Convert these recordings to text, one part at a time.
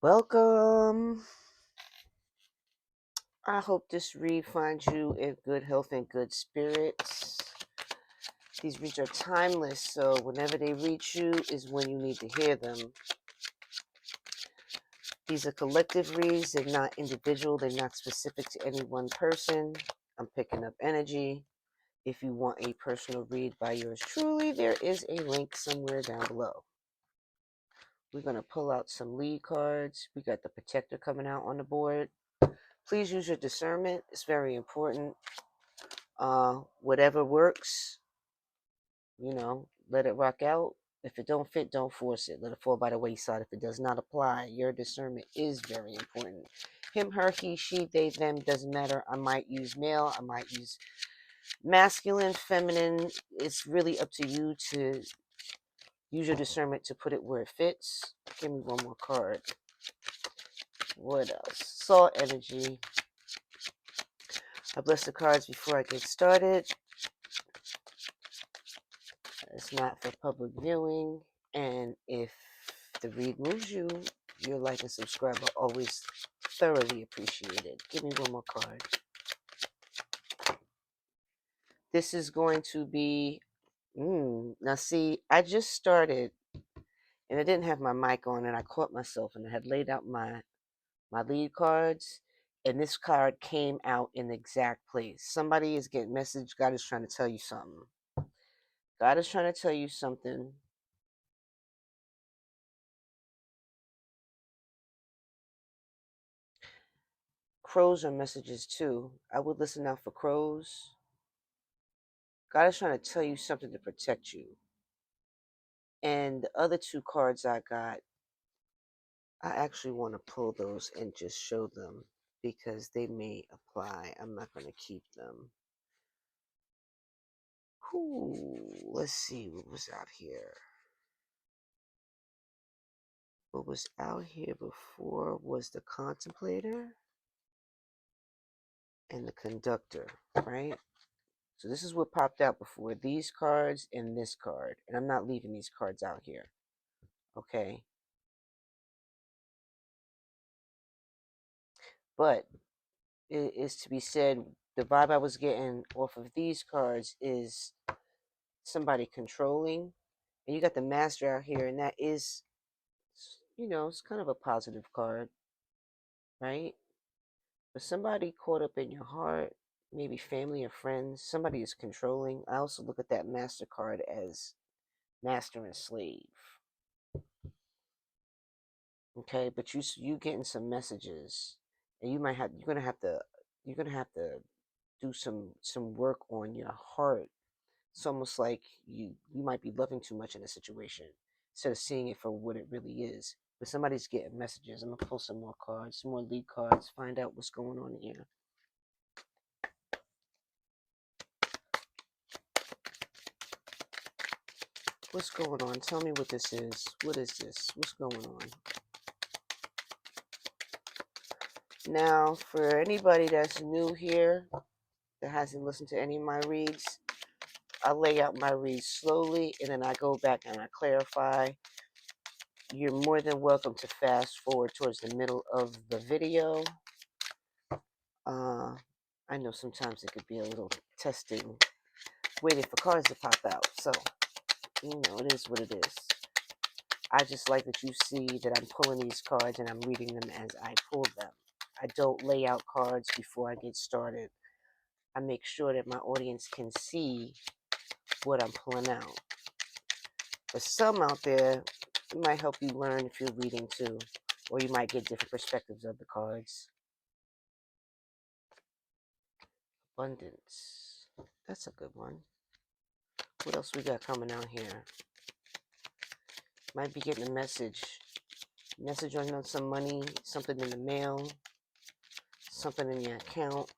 Welcome. I hope this read finds you in good health and good spirits. These reads are timeless, so whenever they reach you is when you need to hear them. These are collective reads, they're not individual, they're not specific to any one person. I'm picking up energy. If you want a personal read by yours truly, there is a link somewhere down below. We're going to pull out some lead cards. We got the protector coming out on the board. Please use your discernment. It's very important. Whatever works, let it rock out. If it don't fit, don't force it. Let it fall by the wayside. If it does not apply, your discernment is very important. Him, her, he, she, they, them, doesn't matter. I might use male. I might use masculine, feminine. It's really up to you to use your discernment to put it where it fits. Give me one more card. What else? Salt energy. I bless the cards before I get started. It's not for public viewing. And if the read moves you, your like and subscribe are always thoroughly appreciated. Give me one more card. This is going to be, now see, I just started and I didn't have my mic on and I caught myself and I had laid out my lead cards and this card came out in the exact place. Somebody is getting message. God is trying to tell you something. God is trying to tell you something. Crows are messages too. I would listen out for crows. God is trying to tell you something to protect you. And the other two cards I got, I actually want to pull those and just show them because they may apply. I'm not going to keep them. Let's see what was out here. What was out here before was the contemplator and the conductor, right? So this is what popped out before. These cards and this card. And I'm not leaving these cards out here. Okay. But it is to be said, the vibe I was getting off of these cards is somebody controlling. And you got the master out here, and that is, it's kind of a positive card, right? But somebody caught up in your heart, maybe family or friends, somebody is controlling. I also look at that master card as master and slave. Okay, but you getting some messages, and you're gonna have to do some work on your heart. It's almost like you might be loving too much in a situation instead of seeing it for what it really is. But somebody's getting messages. I'm gonna pull some more cards, some more lead cards, find out what's going on here. What's going on? Tell me what this is. What is this? What's going on? Now, for anybody that's new here, that hasn't listened to any of my reads, I lay out my reads slowly and then I go back and I clarify. You're more than welcome to fast forward towards the middle of the video. I know sometimes it could be a little testing, waiting for cards to pop out. So, it is what it is. I just like that you see that I'm pulling these cards and I'm reading them as I pull them. I don't lay out cards before I get started. I make sure that my audience can see what I'm pulling out. But some out there, it might help you learn if you're reading too, or you might get different perspectives of the cards. Abundance. That's a good one. What else we got coming out here? Might be getting a message. Message on some money, something in the mail, something in your account.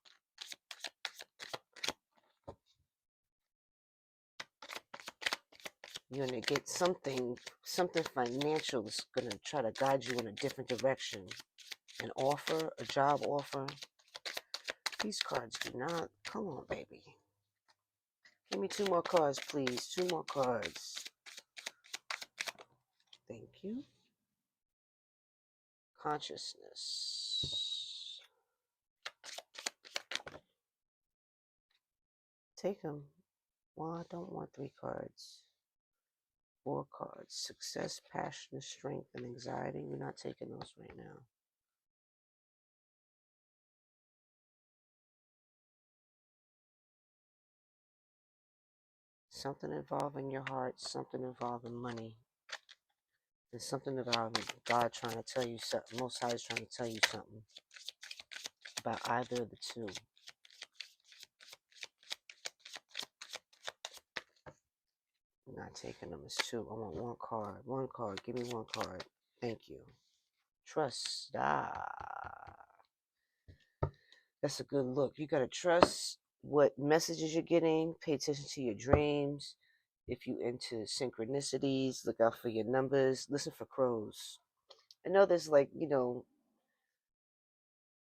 You're going to get something financial that's going to try to guide you in a different direction. An offer, a job offer. These cards do not. Come on, baby. Give me 2 more cards, please. 2 more cards. Thank you. consciousness. Take them. Well, I don't want 3 cards. 4 cards. Success, passion, strength, and anxiety. We're not taking those right now. Something involving your heart, something involving money. There's something about God trying to tell you something. Most High is trying to tell you something about either of the two. I'm not taking them as 2. I want 1 card. 1 card. Give me 1 card. Thank you. Trust. That's a good look. You got to trust what messages you're getting. Pay attention to your dreams. If you into synchronicities, look out for your numbers. Listen for crows. I know there's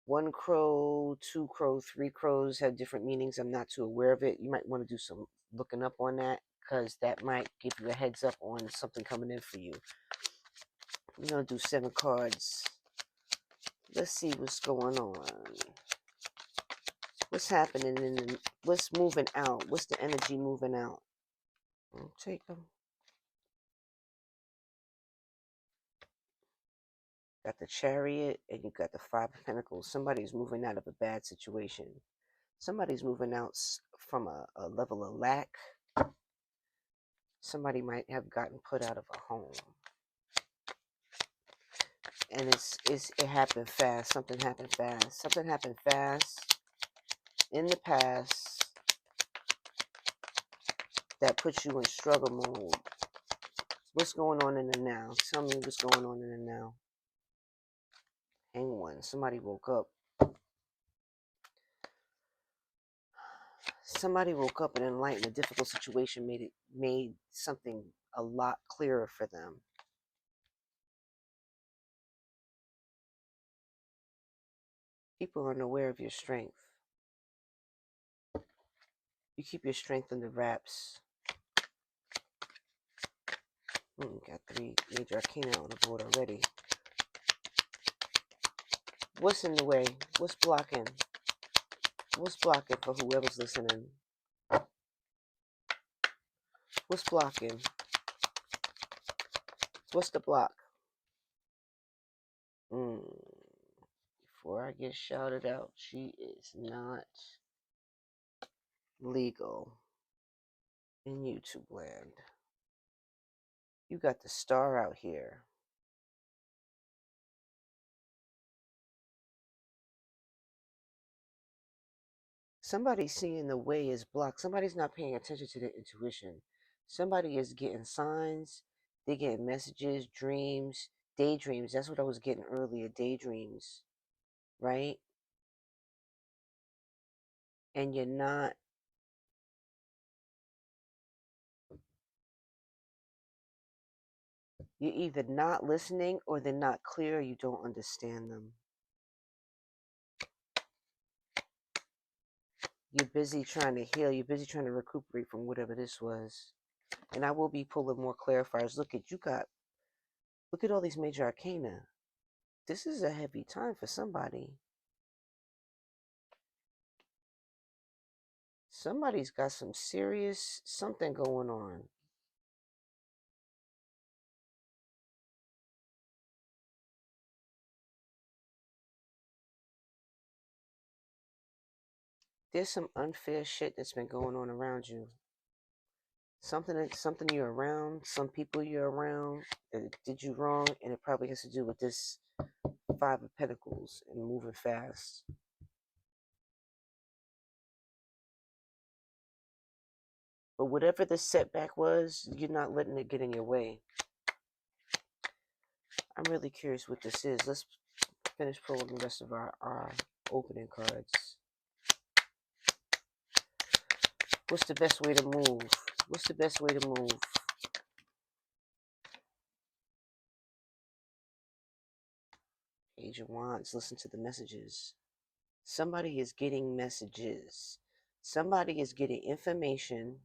1 crow, 2 crow, 3 crows have different meanings. I'm not too aware of it. You might want to do some looking up on that because that might give you a heads up on something coming in for you. We're going to do 7 cards. Let's see what's going on. What's happening what's moving out? What's the energy moving out? I'll take them. Got the Chariot and you got the 5 of Pentacles. Somebody's moving out of a bad situation. Somebody's moving out from a level of lack. Somebody might have gotten put out of a home. And it happened fast. Something happened fast. Something happened fast in the past that puts you in struggle mode. What's going on in the now? Tell me what's going on in the now. Hang one. Somebody woke up. Somebody woke up and enlightened a difficult situation, made something a lot clearer for them. People aren't aware of your strength. You keep your strength in the wraps. Got 3 major arcana on the board already. What's in the way? What's blocking? What's blocking for whoever's listening? What's blocking? What's the block? Before I get shouted out, she is not legal in YouTube land. You got the Star out here. Somebody's seeing the way is blocked. Somebody's not paying attention to their intuition. Somebody is getting signs. They're getting messages, dreams, daydreams. That's what I was getting earlier, daydreams, right? And you're either not listening or they're not clear or you don't understand them. You're busy trying to heal. You're busy trying to recuperate from whatever this was. And I will be pulling more clarifiers. Look at all these major arcana. This is a heavy time for somebody. Somebody's got some serious something going on. There's some unfair shit that's been going on around you. Something you're around, some people you're around that did you wrong, and it probably has to do with this 5 of Pentacles and moving fast. But whatever the setback was, you're not letting it get in your way. I'm really curious what this is. Let's finish pulling the rest of our opening cards. What's the best way to move? What's the best way to move? Page of Wands. Listen to the messages. Somebody is getting messages. Somebody is getting information.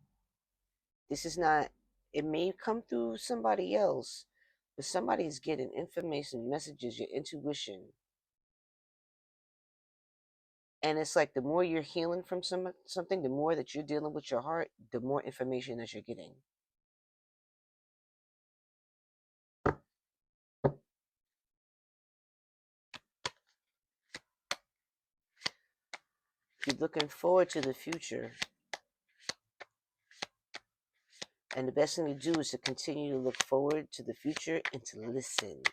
This is not, it may come through somebody else, But somebody's getting information, messages, your intuition. And it's like the more you're healing from something, the more that you're dealing with your heart, the more information that you're getting. You're looking forward to the future. And the best thing to do is to continue to look forward to the future and to listen.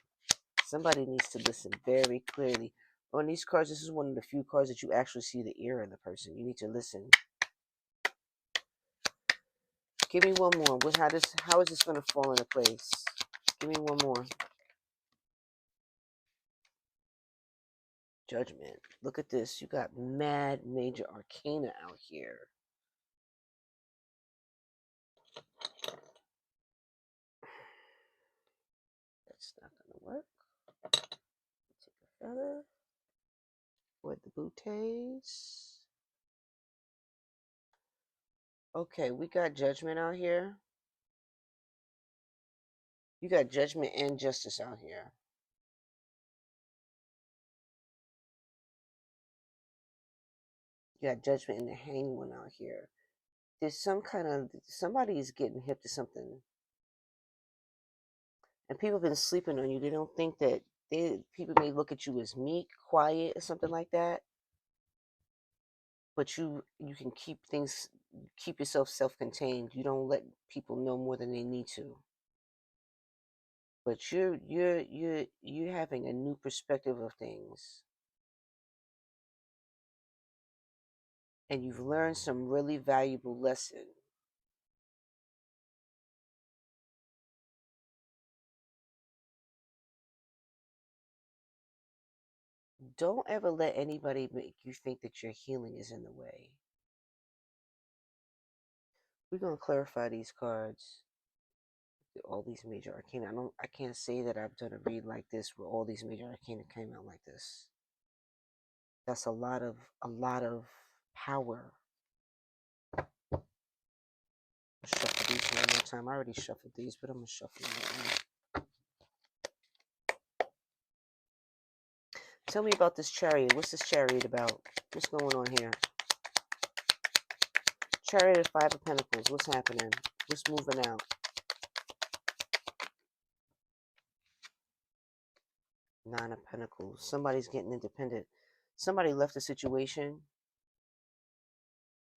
Somebody needs to listen very clearly. On these cards, this is one of the few cards that you actually see the ear in the person. You need to listen. Give me one more. How is this going to fall into place? Give me one more. Judgment. Look at this. You got mad major arcana out here. That's not going to work. Take a feather. With the bouquets. Okay, we got judgment out here. You got judgment and justice out here. You got judgment and the hanged one out here. There's somebody is getting hip to something. And people have been sleeping on you. They don't think that people may look at you as meek, quiet, or something like that. But you can keep yourself self-contained. You don't let people know more than they need to. But you're having a new perspective of things. And you've learned some really valuable lesson. Don't ever let anybody make you think that your healing is in the way. We're going to clarify these cards. All these major arcana. I can't say that I've done a read like this where all these major arcana came out like this. That's a lot of power. Shuffle these one more time. I already shuffled these, but I'm gonna shuffle them again. Tell me about this chariot. What's this chariot about? What's going on here? Chariot of 5 of Pentacles. What's happening? What's moving out? 9 of Pentacles. Somebody's getting independent. Somebody left a situation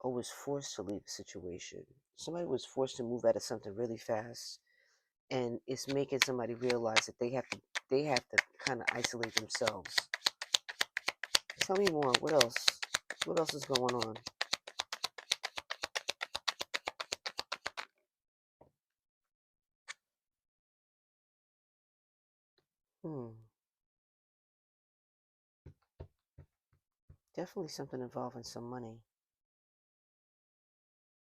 or was forced to leave a situation. Somebody was forced to move out of something really fast, and it's making somebody realize that they have to kind of isolate themselves. Tell me more. What else? What else is going on? Definitely something involving some money.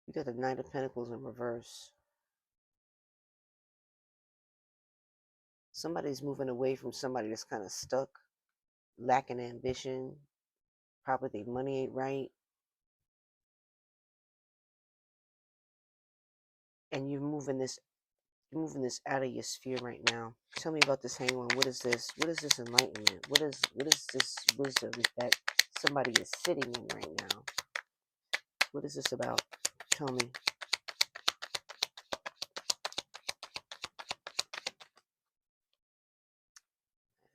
You got the Knight of Pentacles in reverse. Somebody's moving away from somebody that's kind of stuck, lacking ambition. Probably their money ain't right. And you're moving this out of your sphere right now. Tell me about this hanged one. What is this? What is this enlightenment? What is this wisdom that somebody is sitting in right now? What is this about? Tell me.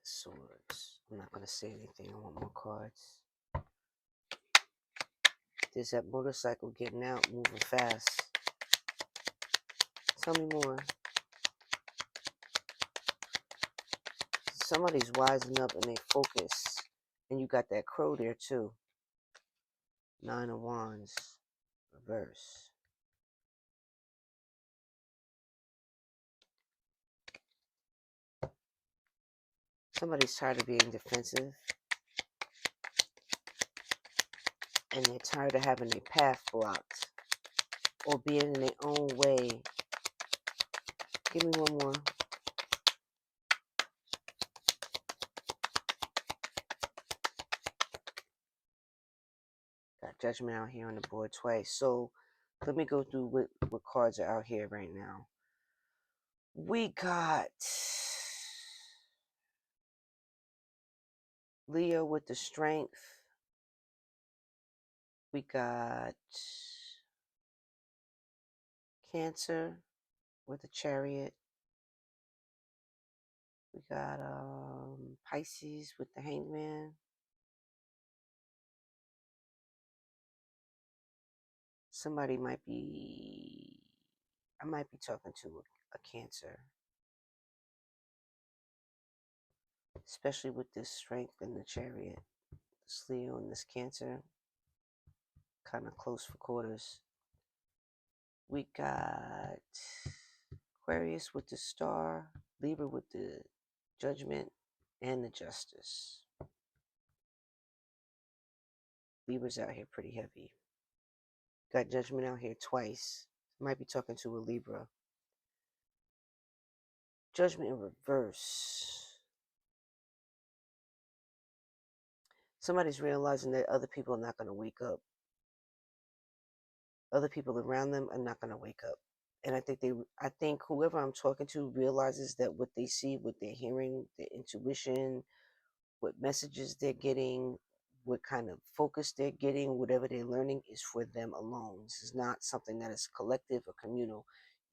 Swords. I'm not going to say anything. I want more cards. There's that motorcycle getting out, moving fast. Tell me more. Somebody's wising up and they focus. And you got that crow there too. 9 of Wands. Reverse. Somebody's tired of being defensive. And they're tired of having their path blocked. Or being in their own way. Give me one more. Got Judgment out here on the board twice. So let me go through what cards are out here right now. We got Leo with the strength. We got Cancer with the Chariot. We got Pisces with the Hangman. Somebody might be, I might be talking to a Cancer, especially with this strength in the Chariot. This Leo and this Cancer, kind of close for quarters. We got Aquarius with the Star, Libra with the Judgment, and the Justice. Libra's out here pretty heavy. Got Judgment out here twice. Might be talking to a Libra. Judgment in reverse. Somebody's realizing that other people are not going to wake up. Other people around them are not going to wake up. And I think whoever I'm talking to realizes that what they see, what they're hearing, their intuition, what messages they're getting, what kind of focus they're getting, whatever they're learning is for them alone. This is not something that is collective or communal.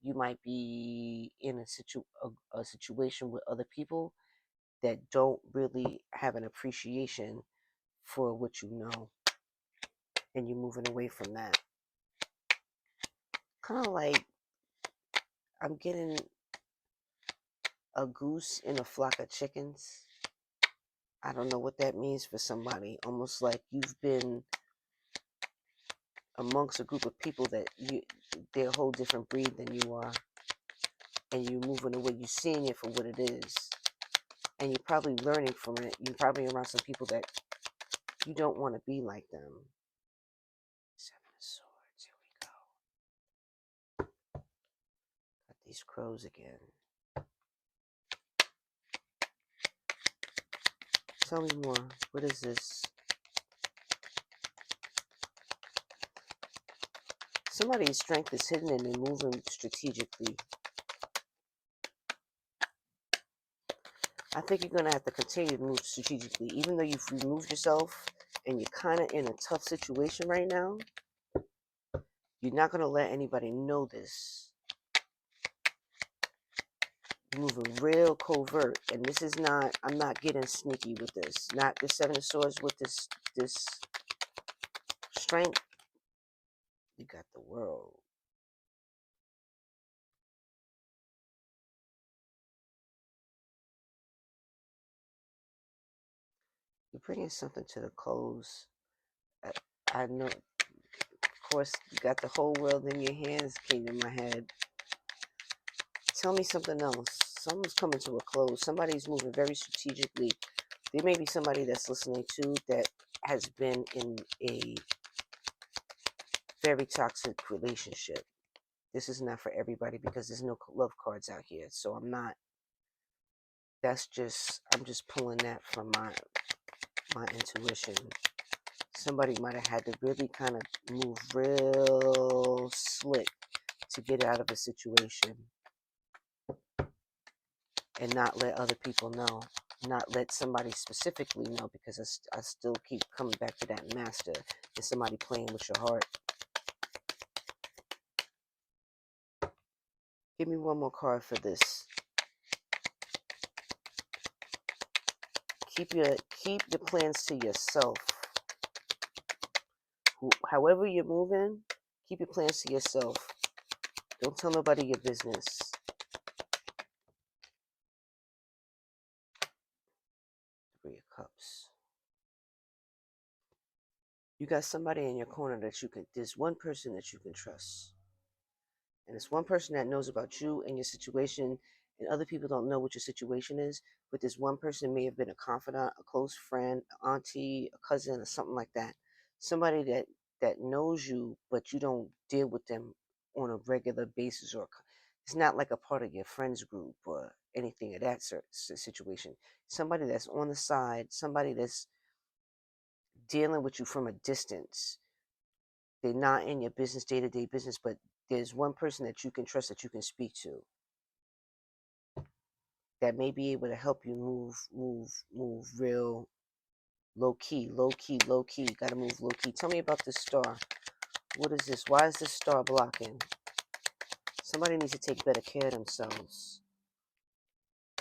You might be in a situation with other people that don't really have an appreciation for what you know, and you're moving away from that. Kind of like I'm getting a goose in a flock of chickens. I don't know what that means for somebody. Almost like you've been amongst a group of people that they're a whole different breed than you are, and you're moving away. You're seeing it for what it is, and you're probably learning from it. You're probably around some people that you don't want to be like them. Seven of Swords. Here we go. Got these crows again. Tell me more. What is this? Somebody's strength is hidden and they're moving strategically. I think you're going to have to continue to move strategically. Even though you've removed yourself and you're kind of in a tough situation right now, you're not going to let anybody know this. You're moving real covert. And this is not, I'm not getting sneaky with this. Not the Seven of Swords with this strength. You got the World. You're bringing something to the close. I know, of course, you got the whole world in your hands, came in my head. Tell me something else. Something's coming to a close. Somebody's moving very strategically. There may be somebody that's listening too that has been in a very toxic relationship. This is not for everybody because there's no love cards out here. So I'm just pulling that from my intuition. Somebody might have had to really kind of move real slick to get out of a situation and not let other people know. Not let somebody specifically know, because I still keep coming back to that master and somebody playing with your heart. Give me one more card for this. Keep the plans to yourself. However you're moving, keep your plans to yourself. Don't tell nobody your business. Three of Cups. You got somebody in your corner that there's one person that you can trust. And it's one person that knows about you and your situation, and other people don't know what your situation is. But this one person may have been a confidant, a close friend, an auntie, a cousin, or something like that. Somebody that knows you, but you don't deal with them on a regular basis, or it's not like a part of your friends group or anything of that situation. Somebody that's on the side, somebody that's dealing with you from a distance. They're not in your business, day-to-day business, but there's one person that you can trust, that you can speak to, that may be able to help you move real Low key, low key, low key. Gotta move low key. Tell me about this star. What is this? Why is this star blocking? Somebody needs to take better care of themselves.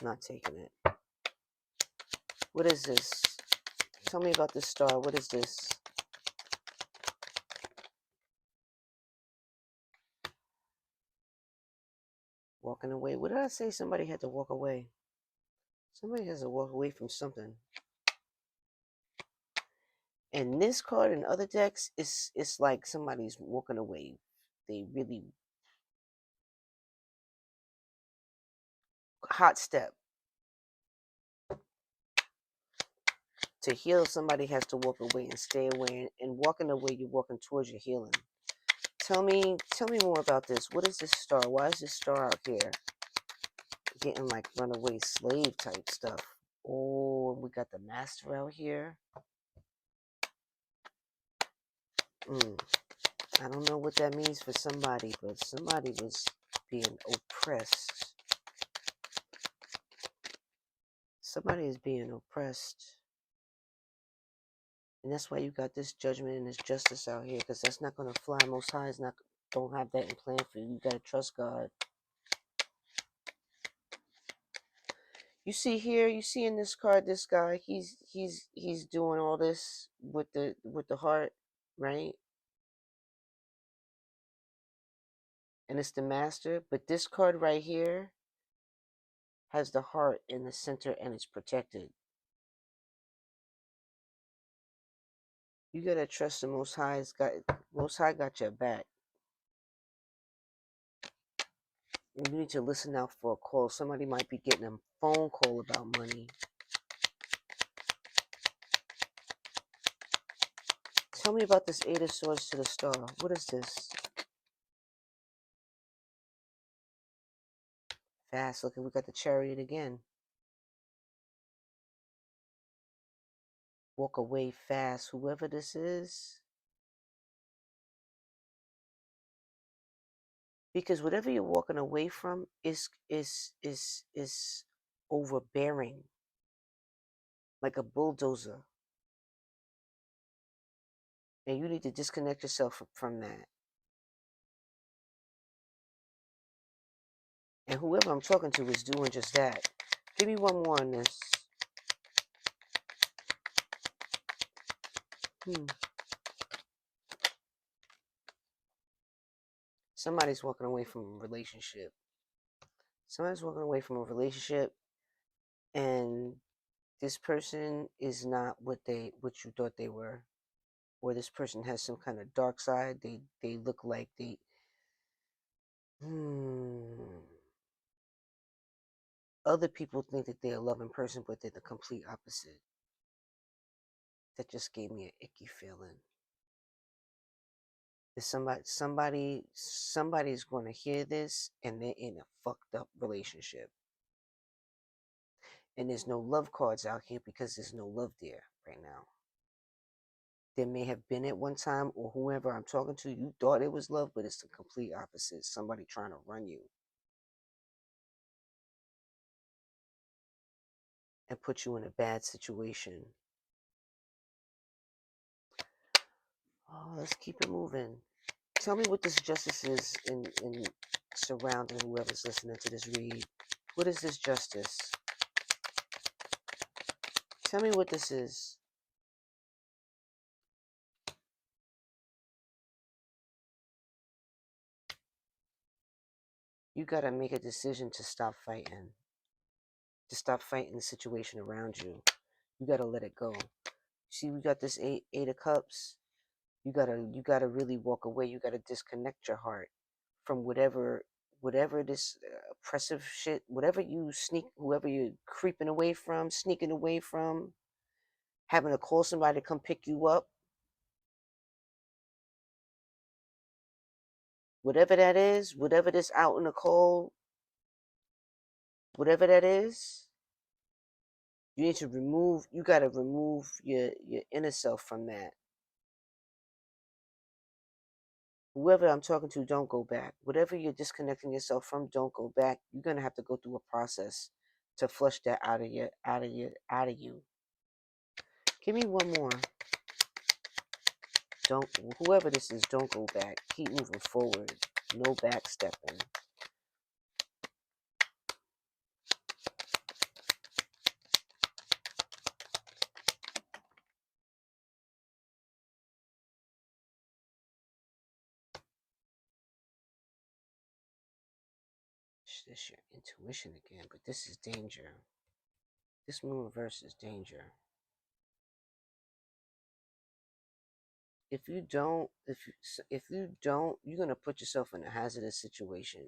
Not taking it. What is this? Tell me about this star. What is this? Walking away. What did I say? Somebody had to walk away. Somebody has to walk away from something. And this card and other decks, it's like somebody's walking away. They really hot step. To heal, somebody has to walk away and stay away. And walking away, you're walking towards your healing. Tell me more about this. What is this star? Why is this star out here? Getting like runaway slave type stuff. Oh, we got the master out here. I don't know what that means for somebody, but somebody was being oppressed. Somebody is being oppressed. And that's why you got this judgment and this justice out here, because that's not going to fly. Most High is not, don't have that in plan for you. You got to trust God. You see here, you see in this card, this guy, he's doing all this with the heart, right? And it's the master, but this card right here has the heart in the center and it's protected. You gotta trust the Most High. Most High got your back. You need to listen out for a call. Somebody might be getting a phone call about money. Tell me about this Eight of Swords to the Star. What is this? Fast. Look, we got the Chariot again. Walk away fast. Whoever this is. Because whatever you're walking away from is overbearing. Like a bulldozer. And you need to disconnect yourself from that. And whoever I'm talking to is doing just that. Give me one more on this. Somebody's walking away from a relationship. Somebody's walking away from a relationship, and this person is not what you thought they were, or this person has some kind of dark side. They look like they. Other people think that they're a loving person, but they're the complete opposite. That just gave me an icky feeling. Somebody's going to hear this and they're in a fucked up relationship. And there's no love cards out here because there's no love there right now. There may have been at one time, or whoever I'm talking to, you thought it was love, but it's the complete opposite. Somebody trying to run you and put you in a bad situation. Oh, let's keep it moving. Tell me what this justice is in surrounding whoever's listening to this read. What is this justice? Tell me what this is. You got to make a decision to stop fighting. To stop fighting the situation around you. You got to let it go. See, we got this eight of cups. You gotta really walk away. You gotta disconnect your heart from whatever this oppressive shit, whoever you're creeping away from, sneaking away from, having to call somebody to come pick you up. Whatever that is, whatever this out in the cold, whatever that is, you need to remove. You gotta remove your inner self from that. Whoever I'm talking to, don't go back. Whatever you're disconnecting yourself from, don't go back. You're gonna have to go through a process to flush that out of you. Give me one more. Don't, whoever this is, don't go back. Keep moving forward. No backstepping. This is your intuition again, but this is danger. This moon reverse is danger. If you don't, you're gonna put yourself in a hazardous situation.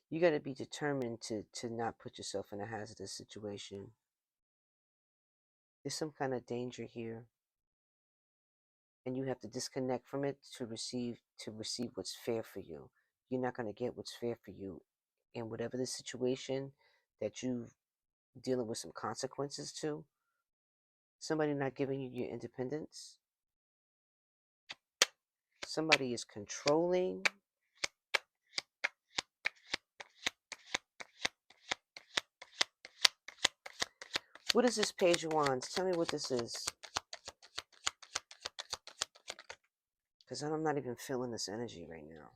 You got to be determined to not put yourself in a hazardous situation. There's some kind of danger here, and you have to disconnect from it to receive what's fair for you. You're not going to get what's fair for you, and whatever the situation that you dealing with some consequences to, somebody not giving you your independence, somebody is controlling. What is this Page of Wands? Tell me what this is. Because I'm not even feeling this energy right now.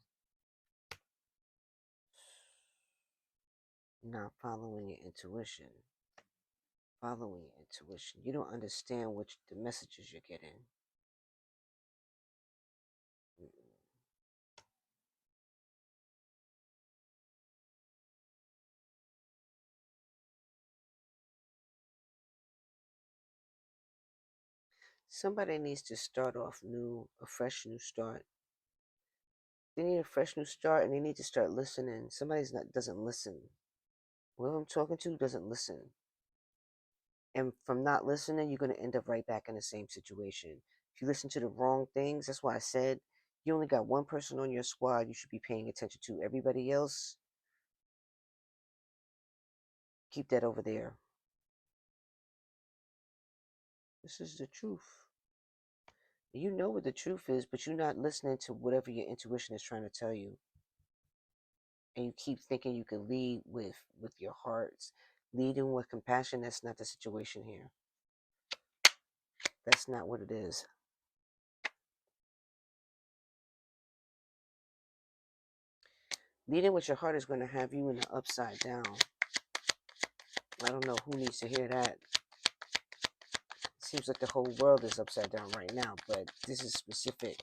Not following your intuition. Following your intuition. You don't understand the messages you're getting. Somebody needs to start off new, a fresh new start. They need a fresh new start, and they need to start listening. Doesn't listen. Whoever I'm talking to doesn't listen. And from not listening, you're going to end up right back in the same situation. If you listen to the wrong things, that's why I said you only got one person on your squad you should be paying attention to. Everybody else, keep that over there. This is the truth. You know what the truth is, but you're not listening to whatever your intuition is trying to tell you. And you keep thinking you can lead with your hearts. Leading with compassion, that's not the situation here. That's not what it is. Leading with your heart is going to have you in the upside down. I don't know who needs to hear that. It seems like the whole world is upside down right now, but this is specific.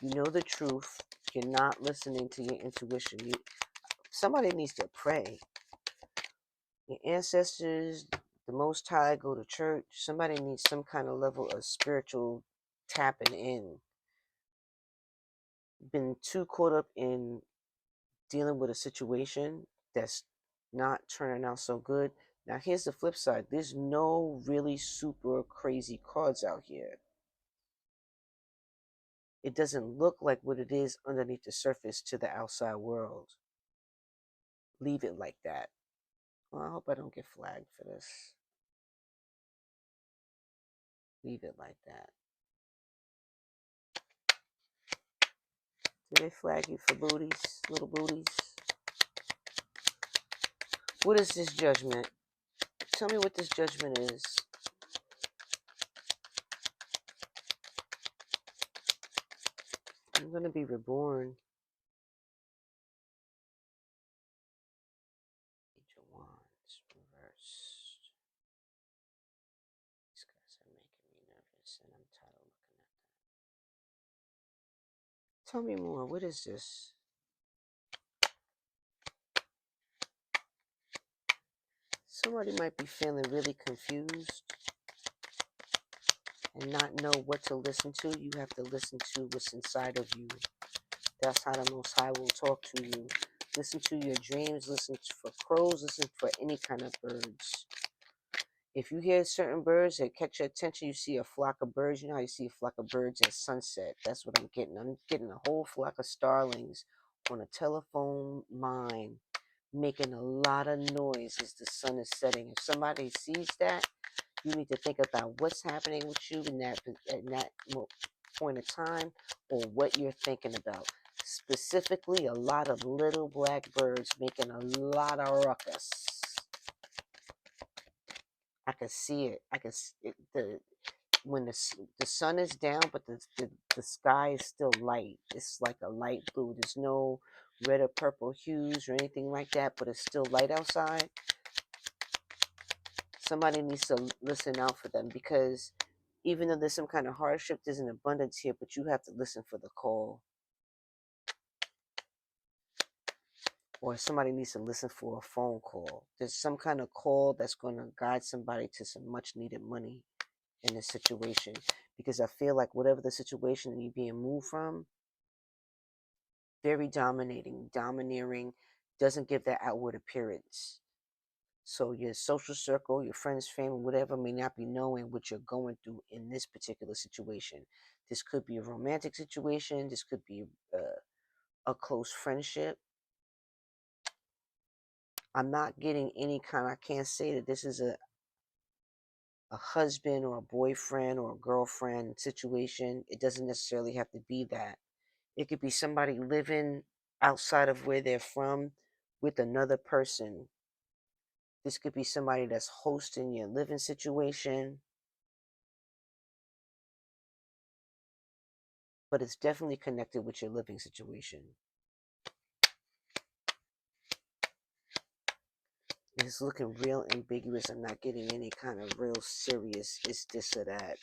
You know the truth. You're not listening to your intuition. Somebody needs to pray. Your ancestors, the Most High, go to church. Somebody needs some kind of level of spiritual tapping in. Been too caught up in dealing with a situation that's not turning out so good. Now, here's the flip side. There's no really super crazy cards out here. It doesn't look like what it is underneath the surface to the outside world. Leave it like that. Well, I hope I don't get flagged for this. Leave it like that. Did they flag you for booties, little booties? What is this judgment? Tell me what this judgment is. I'm going to be reborn. Page of Wands reversed. These guys are making me nervous, and I'm tired of looking at them. Tell me more. What is this? Somebody might be feeling really confused and not know what to listen to. You have to listen to what's inside of you. That's how the Most High will talk to you. Listen to your dreams. Listen for crows. Listen for any kind of birds. If you hear certain birds that catch your attention, you see a flock of birds. You know how you see a flock of birds at sunset? That's what I'm getting. I'm getting a whole flock of starlings on a telephone line, making a lot of noise as the sun is setting. If somebody sees that, you need to think about what's happening with you in that moment. point of time or what you're thinking about. Specifically, a lot of little black birds making a lot of ruckus. I can see it. I can see it, when the sun is down, but the sky is still light. It's like a light blue. There's no red or purple hues or anything like that, but it's still light outside. Somebody needs to listen out for them, because even though there's some kind of hardship, there's an abundance here, but you have to listen for the call. Or somebody needs to listen for a phone call. There's some kind of call that's going to guide somebody to some much needed money in this situation. Because I feel like whatever the situation you're being moved from, very domineering, doesn't give that outward appearance. So your social circle, your friends, family, whatever, may not be knowing what you're going through in this particular situation. This could be a romantic situation. This could be a close friendship. I'm not getting any kind, I can't say that this is a husband or a boyfriend or a girlfriend situation. It doesn't necessarily have to be that. It could be somebody living outside of where they're from with another person. This could be somebody that's hosting your living situation. But it's definitely connected with your living situation. It's looking real ambiguous. I'm not getting any kind of real serious, it's this or that.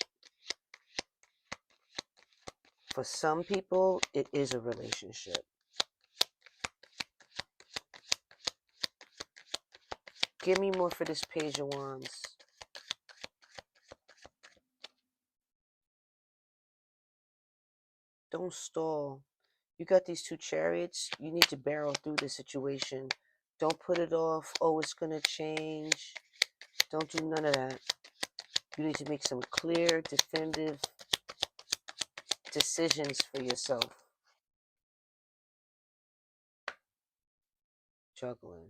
For some people, it is a relationship. Give me more for this Page of Wands. Don't stall. You got these two Chariots. You need to barrel through the situation. Don't put it off. Oh, it's going to change. Don't do none of that. You need to make some clear, definitive decisions for yourself. Juggling.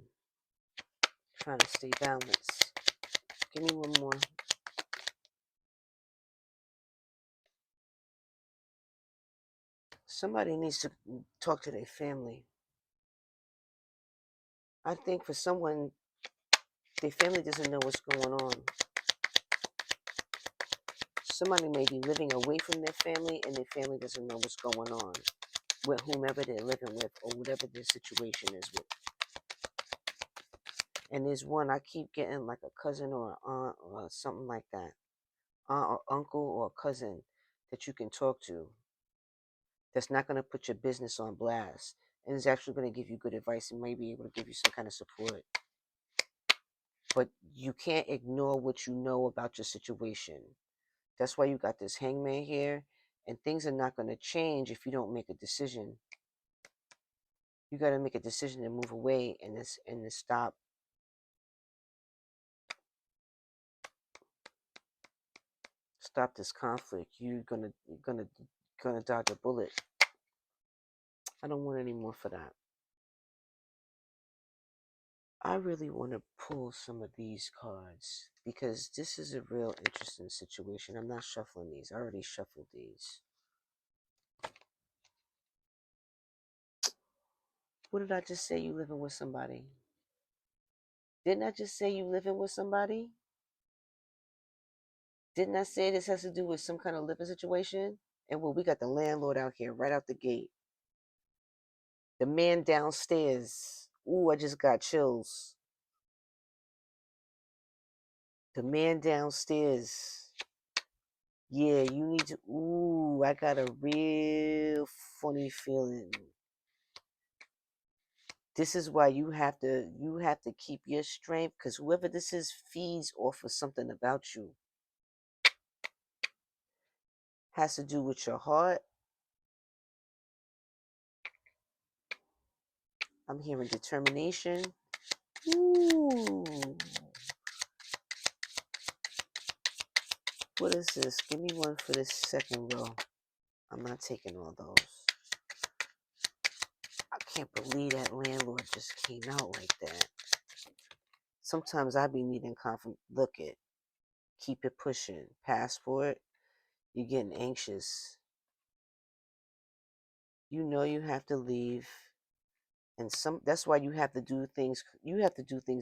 Trying to stay balanced. Give me one more. Somebody needs to talk to their family. I think for someone, their family doesn't know what's going on. Somebody may be living away from their family and their family doesn't know what's going on with whomever they're living with or whatever their situation is with. And there's one, I keep getting like a cousin or an aunt or something like that. Aunt or uncle or a cousin that you can talk to that's not going to put your business on blast and is actually going to give you good advice and may be able to give you some kind of support. But you can't ignore what you know about your situation. That's why you got this Hangman here, and things are not going to change if you don't make a decision. You got to make a decision to move away and to stop this conflict. You're gonna dodge a bullet. I don't want any more for that. I really want to pull some of these cards because this is a real interesting situation. I'm not shuffling these. I already shuffled these. What did I just say? You living with somebody? Didn't I just say you living with somebody? Didn't I say this has to do with some kind of living situation? And well, we got the landlord out here right out the gate. The man downstairs. Ooh, I just got chills. The man downstairs. Yeah, you need to. Ooh, I got a real funny feeling. This is why you have to keep your strength, because whoever this is feeds off of something about you. Has to do with your heart. I'm hearing determination. Ooh. What is this? Give me one for this second row. I'm not taking all those. I can't believe that landlord just came out like that. Sometimes I be needing confidence. Look it. Keep it pushing. Passport. You're getting anxious. You know you have to leave, and that's why you have to do things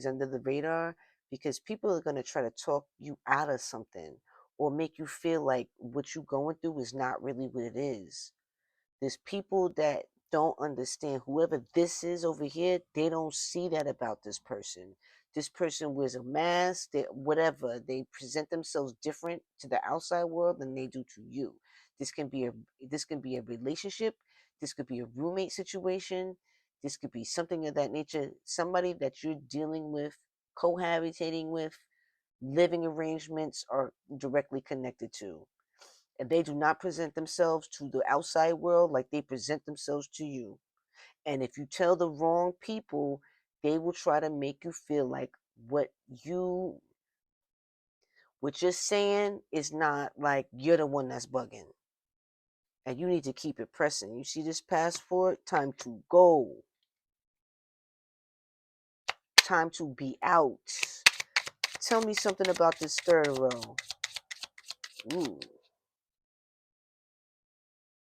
under the radar, because people are going to try to talk you out of something or make you feel like what you're going through is not really what it is. There's people that don't understand whoever this is over here, they don't see that about this person. This person wears a mask, whatever. They present themselves different to the outside world than they do to you. This can be a this can be a relationship, this could be a roommate situation, this could be something of that nature, somebody that you're dealing with, cohabitating with, living arrangements are directly connected to, and they do not present themselves to the outside world like they present themselves to you. And if you tell the wrong people, they will try to make you feel like you what you're saying is not, like you're the one that's bugging. And you need to keep it pressing. You see this passport? Time to go. Time to be out. Tell me something about this third row. Ooh.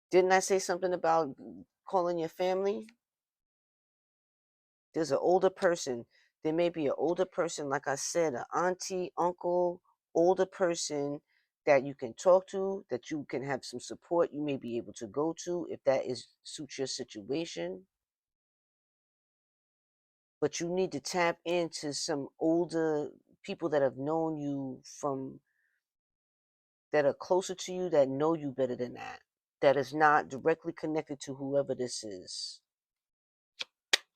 Didn't I say something about calling your family? There's an older person. There may be an older person, like I said, an auntie, uncle, older person that you can talk to, that you can have some support you may be able to go to if that is suits your situation. But you need to tap into some older people that have known you from that are closer to you, that know you better than that. That is not directly connected to whoever this is.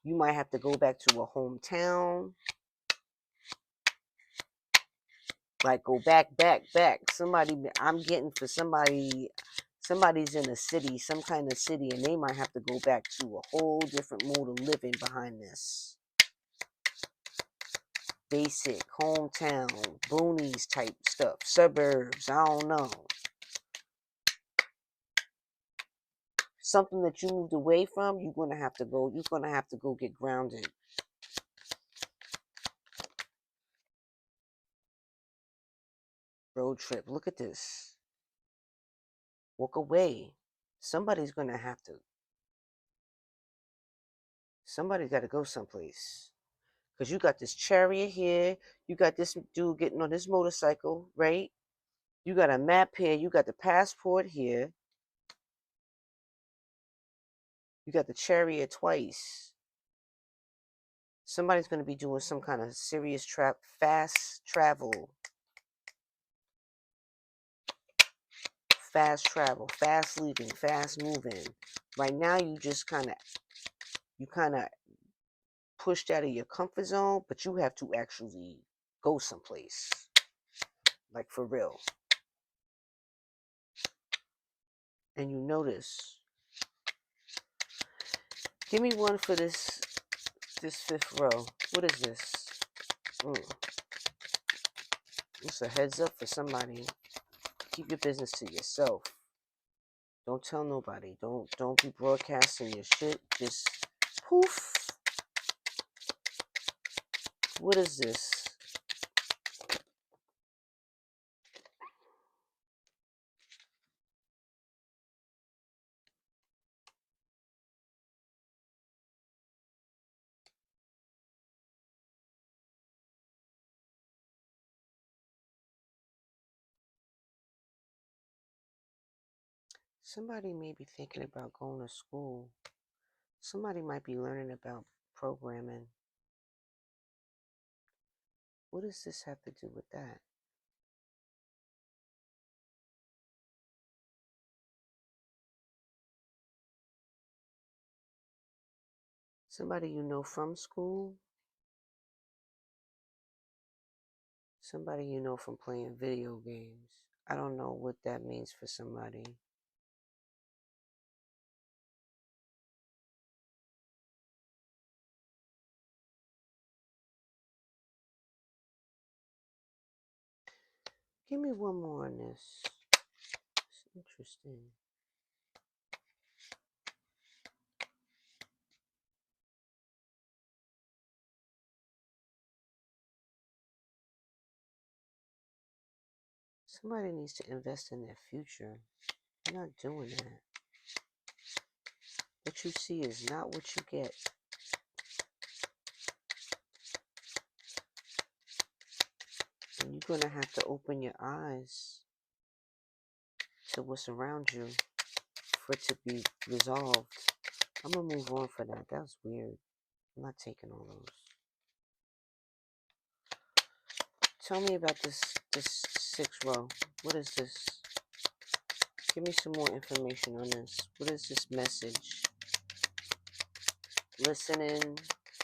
You might have to go back to a hometown. Like go back. I'm getting for somebody's in a city, some kind of city, and they might have to go back to a whole different mode of living behind this. Basic, hometown, boonies type stuff, suburbs, I don't know. Something that you moved away from, you're gonna have to go get grounded. Road trip. Look at this. Walk away. Somebody's gonna have to somebody's gotta go someplace. Because you got this chariot here, you got this dude getting on this motorcycle, right? You got a map here, you got the passport here, you got the chariot twice. Somebody's going to be doing some kind of serious fast travel, fast leaving, fast moving. Right now, you kind of pushed out of your comfort zone, but you have to actually go someplace, like for real. And you notice. Give me one for this fifth row. What is this? It's a heads up for somebody. Keep your business to yourself. Don't tell nobody. Don't be broadcasting your shit. Just poof. What is this? Somebody may be thinking about going to school. Somebody might be learning about programming. What does this have to do with that? Somebody you know from school? Somebody you know from playing video games? I don't know what that means for somebody. Give me one more on this. It's interesting. Somebody needs to invest in their future. They're not doing that. What you see is not what you get. And you're going to have to open your eyes to what's around you for it to be resolved. I'm going to move on for that. That was weird. I'm not taking all those. Tell me about this sixth row. What is this? Give me some more information on this. What is this message? Listening,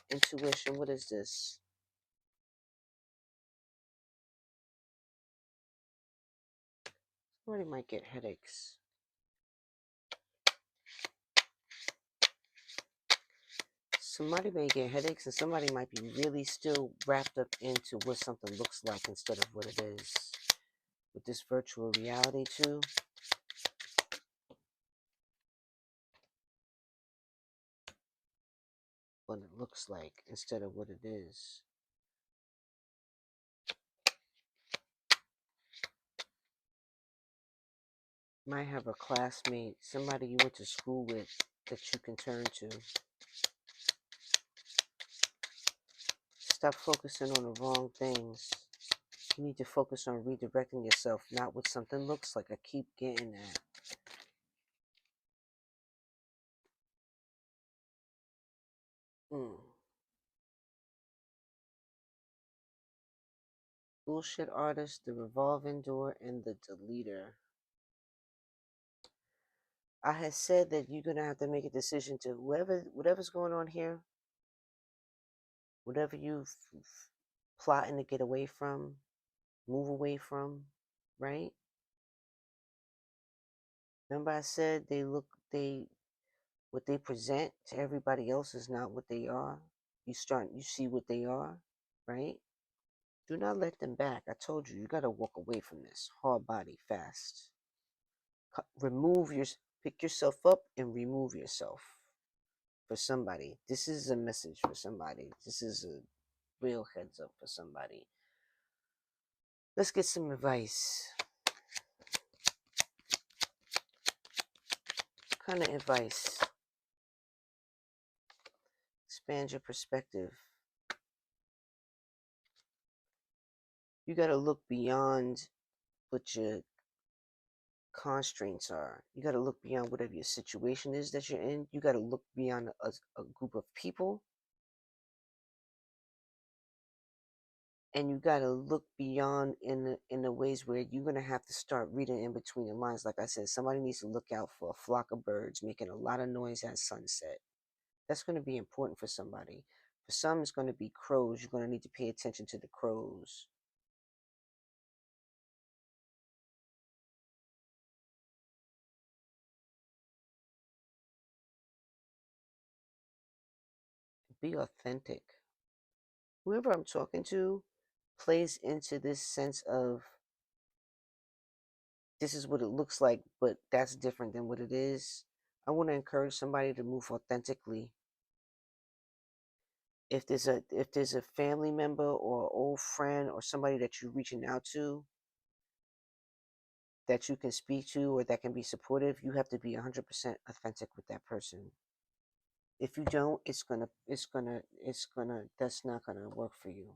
intuition. What is this? Somebody might get headaches. Somebody may get headaches, and somebody might be really still wrapped up into what something looks like instead of what it is. With this virtual reality too. What it looks like instead of what it is. You might have a classmate, somebody you went to school with that you can turn to. Stop focusing on the wrong things. You need to focus on redirecting yourself, not what something looks like. I keep getting that. Bullshit artist, the revolving door, and the deleter. I had said that you're going to have to make a decision to whatever's going on here, whatever you plotting to get away from, move away from, right? Remember I said what they present to everybody else is not what they are. You see what they are, right? Do not let them back. I told you, you got to walk away from this. Hard body, fast. Pick yourself up and remove yourself for somebody. This is a message for somebody. This is a real heads up for somebody. Let's get some advice. What kind of advice? Expand your perspective. You got to look beyond what your constraints are. You got to look beyond whatever your situation is that you're in. You got to look beyond a group of people. And you got to look beyond in the ways where you're going to have to start reading in between the lines. Like I said, somebody needs to look out for a flock of birds making a lot of noise at sunset. That's going to be important for somebody. For some, it's going to be crows. You're going to need to pay attention to the crows. Be authentic. Whoever I'm talking to plays into this sense of this is what it looks like, but that's different than what it is. I want to encourage somebody to move authentically. If there's a family member or old friend or somebody that you're reaching out to that you can speak to or that can be supportive, you have to be 100% authentic with that person. If you don't, that's not gonna work for you.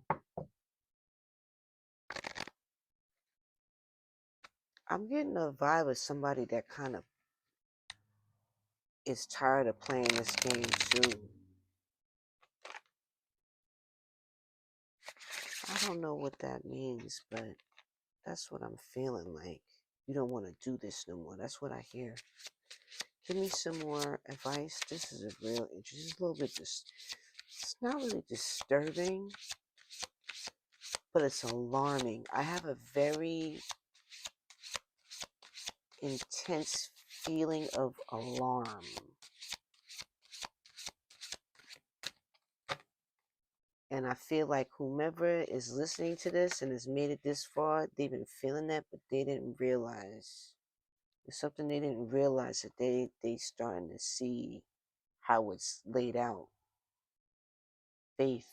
I'm getting a vibe of somebody that kind of is tired of playing this game too. I don't know what that means, but that's what I'm feeling like. You don't want to do this no more. That's what I hear. Give me some more advice. This is a real interest. It's a little bit it's not really disturbing, but it's alarming. I have a very intense feeling of alarm. And I feel like whomever is listening to this and has made it this far, they've been feeling that, but they didn't realize. It's something they didn't realize that they starting to see how it's laid out. Faith.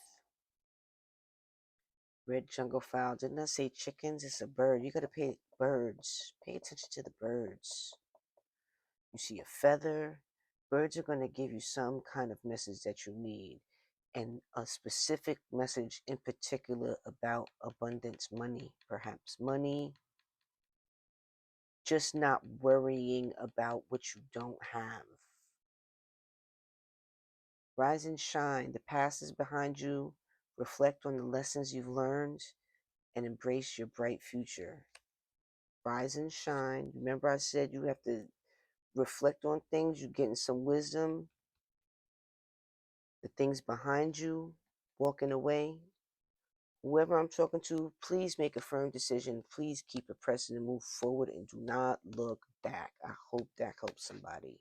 Red jungle fowl. Didn't I say chickens? It's a bird. You gotta pay birds. Pay attention to the birds. You see a feather. birds are going to give you some kind of message that you need, and a specific message in particular about abundance, money, perhaps money, just not worrying about what you don't have. Rise and shine. The past is behind you. Reflect on the lessons you've learned and embrace your bright future. Rise and shine. Remember, I said you have to reflect on things. You're getting some wisdom. The things behind you, walking away. Whoever I'm talking to, please make a firm decision. Please keep it pressing and move forward and do not look back. I hope that helps somebody.